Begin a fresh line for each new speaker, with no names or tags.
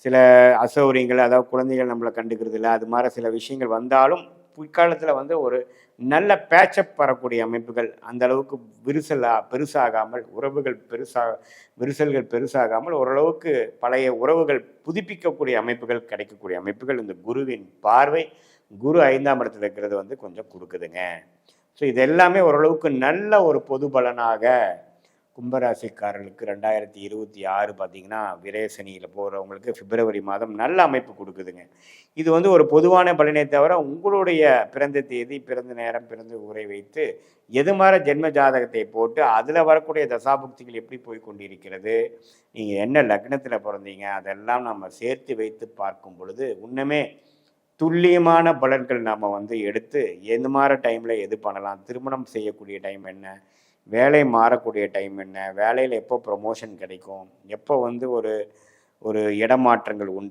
சில அசௌகரியங்கள், அதாவது குழந்தைகள் நம்மள கண்டுக்கிறது இல்ல. அது மாரி சில விஷயங்கள் வந்தாலும், பிற்காலத்தில வந்து ஒரு நல்ல பேச்சப் வரக்கூடிய அமைப்புகள், அந்த அளவுக்கு பெருசாகாமல், உறவுகள் விரிசல்கள் பெருசாகாமல், ஓரளவுக்கு பழைய உறவுகள் புதுப்பிக்கக்கூடிய அமைப்புகள், கிடைக்கக்கூடிய அமைப்புகள் இந்த குருவின் பார்வை, குரு 5ஆம் இடத்துல இருக்கிறது வந்து கொஞ்சம் குடுக்குதுங்க. ஸோ இது எல்லாமே ஓரளவுக்கு நல்ல ஒரு பொது பலனாக கும்பராசிக்காரர்களுக்கு 2026 பார்த்தீங்கன்னா, விரயசனியில போறவங்களுக்கு பிப்ரவரி மாதம் நல்ல அமைப்பு குடுக்குதுங்க. இது வந்து ஒரு பொதுவான பலனே தவிர, உங்களுடைய பிறந்த தேதி, பிறந்த நேரம், பிறந்த ஊரை வைத்து எது மாரி ஜென்ம ஜாதகத்தை போட்டு, அதில வரக்கூடிய தசாபுக்திகள் எப்படி போய் கொண்டிருக்கிறது, நீங்க என்ன லக்னத்தில பொறந்தீங்க, அதெல்லாம் நம்ம சேர்த்து வைத்து பார்க்கும் பொழுது, இன்னுமே துல்லியமான பலன்கள் நாம வந்து எடுத்து, எந்த மாரி டைம்ல எது பண்ணலாம், திருமணம் செய்யக்கூடிய டைம் என்ன? வேலை மாறக்கூடிய டைம் என்ன? வேலையில எப்போ ப்ரமோஷன் கிடைக்கும்? எப்போ வந்து ஒரு ஒரு இடமாற்றங்கள் உண்டு?